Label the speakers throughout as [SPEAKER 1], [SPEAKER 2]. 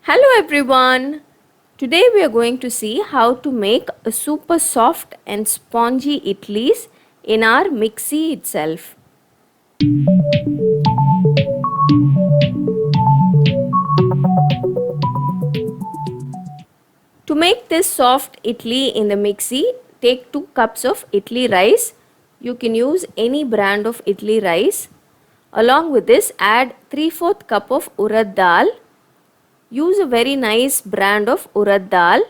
[SPEAKER 1] Hello everyone! Today we are going to see how to make a super soft and spongy idlis in our mixie itself. To make this soft idli in the mixie, take 2 cups of idli rice. You can use any brand of idli rice. Along with this, add 3/4 cup of urad dal. Use a very nice brand of urad dal.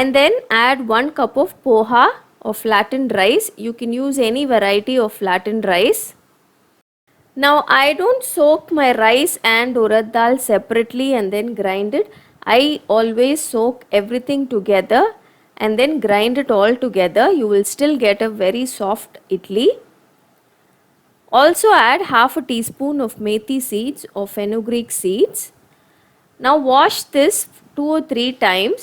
[SPEAKER 1] And then add 1 cup of poha or flattened rice. You can use any variety of flattened rice. Now I don't soak my rice and urad dal separately and then grind it. I always soak everything together and then grind it all together. You will still get a very soft idli. Also add half a teaspoon of methi seeds or fenugreek seeds. Now wash this 2 or 3 times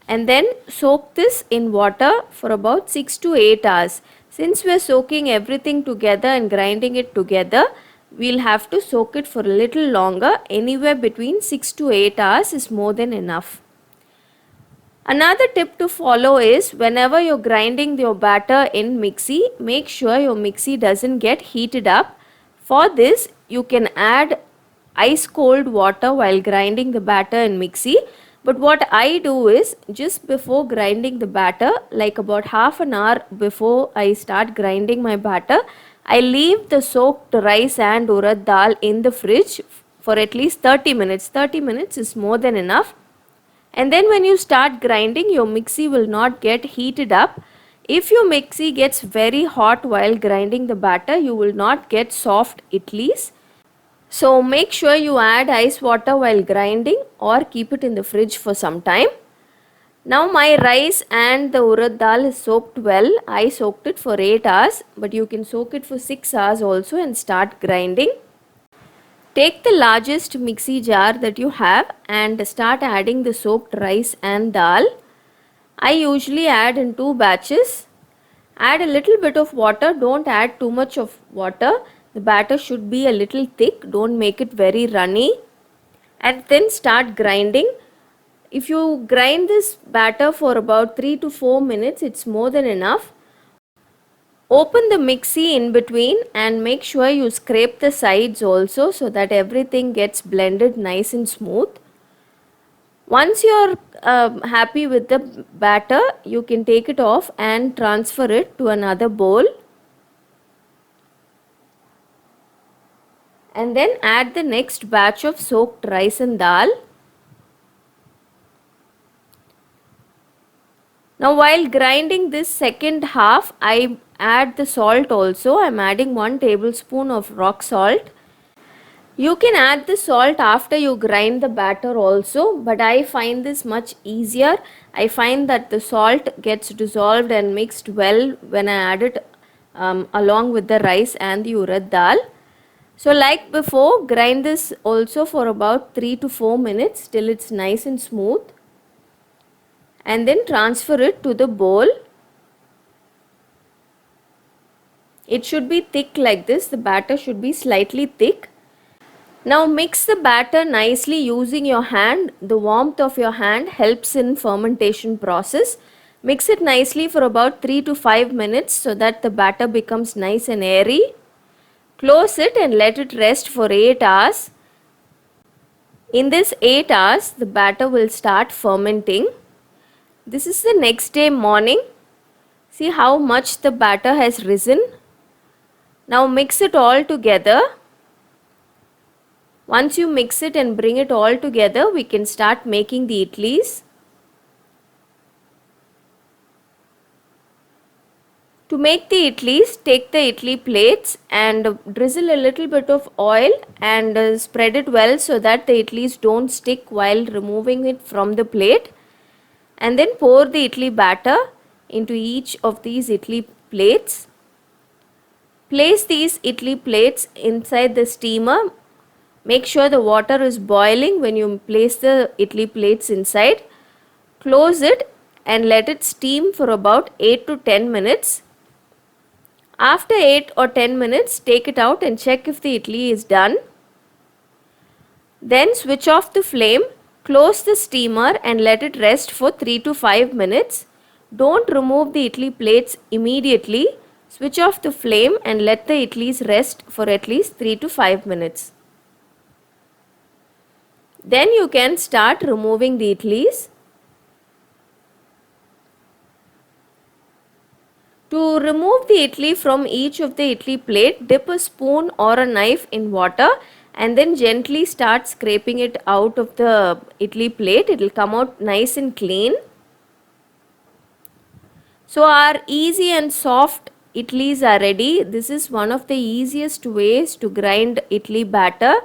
[SPEAKER 1] and then soak this in water for about 6 to 8 hours. Since we are soaking everything together and grinding it together, we'll have to soak it for a little longer. Anywhere between 6 to 8 hours is more than enough. Another tip to follow is whenever you're grinding your batter in mixie, make sure your mixie doesn't get heated up. For this, you can add ice cold water while grinding the batter in mixie. But what I do is just before grinding the batter, like about half an hour before I start grinding my batter, I leave the soaked rice and urad dal in the fridge for at least 30 minutes. 30 minutes is more than enough. And then when you start grinding, your mixie will not get heated up. If your mixie gets very hot while grinding the batter, you will not get soft idlis. So make sure you add ice water while grinding or keep it in the fridge for some time. Now my rice and the urad dal is soaked well. I soaked it for 8 hours, but you can soak it for 6 hours also and start grinding. Take the largest mixie jar that you have and start adding the soaked rice and dal. I usually add in 2 batches. Add a little bit of water, don't add too much of water. The batter should be a little thick, don't make it very runny. And then start grinding. If you grind this batter for about 3 to 4 minutes, it's more than enough. Open the mixie in between and make sure you scrape the sides also so that everything gets blended nice and smooth. Once you're happy with the batter, you can take it off and transfer it to another bowl. And then add the next batch of soaked rice and dal. Now while grinding this second half, I add the salt also. I am adding 1 tablespoon of rock salt. You can add the salt after you grind the batter also, but I find this much easier. I find that the salt gets dissolved and mixed well when I add it along with the rice and the urad dal. So like before, grind this also for about 3 to 4 minutes till it's nice and smooth. And then transfer it to the bowl. It should be thick like this. The batter should be slightly thick. Now mix the batter nicely using your hand. The warmth of your hand helps in fermentation process. Mix it nicely for about 3 to 5 minutes so that the batter becomes nice and airy. Close it and let it rest for 8 hours. In this 8 hours, the batter will start fermenting. This is the next day morning. See how much the batter has risen. Now mix it all together. Once you mix it and bring it all together, we can start making the idlis. To make the idlis, take the idli plates and drizzle a little bit of oil and spread it well so that the idlis don't stick while removing it from the plate. And then pour the idli batter into each of these idli plates. Place these idli plates inside the steamer. Make sure the water is boiling when you place the idli plates inside. Close it and let it steam for about 8 to 10 minutes. After 8 or 10 minutes, take it out and check if the idli is done. Then switch off the flame, close the steamer and let it rest for 3 to 5 minutes. Don't remove the idli plates immediately. Switch off the flame and let the idlis rest for at least 3 to 5 minutes. Then you can start removing the idlis. To remove the idli from each of the idli plate, dip a spoon or a knife in water and then gently start scraping it out of the idli plate. It will come out nice and clean. So our easy and soft idlis are ready. This is one of the easiest ways to grind idli batter.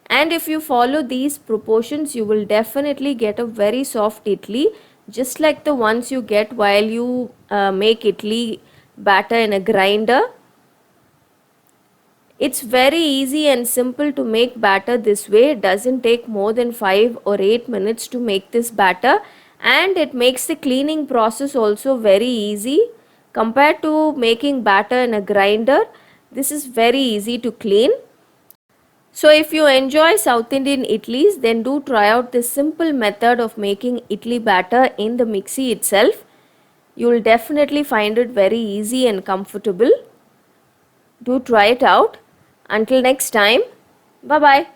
[SPEAKER 1] And if you follow these proportions, you will definitely get a very soft idli, just like the ones you get while you make idli batter in a grinder. It's very easy and simple to make batter this way. It doesn't take more than 5 or 8 minutes to make this batter, and it makes the cleaning process also very easy. Compared to making batter in a grinder, this is very easy to clean. So if you enjoy South Indian idlis, then do try out this simple method of making idli batter in the mixie itself. You will definitely find it very easy and comfortable. Do try it out. Until next time, bye bye.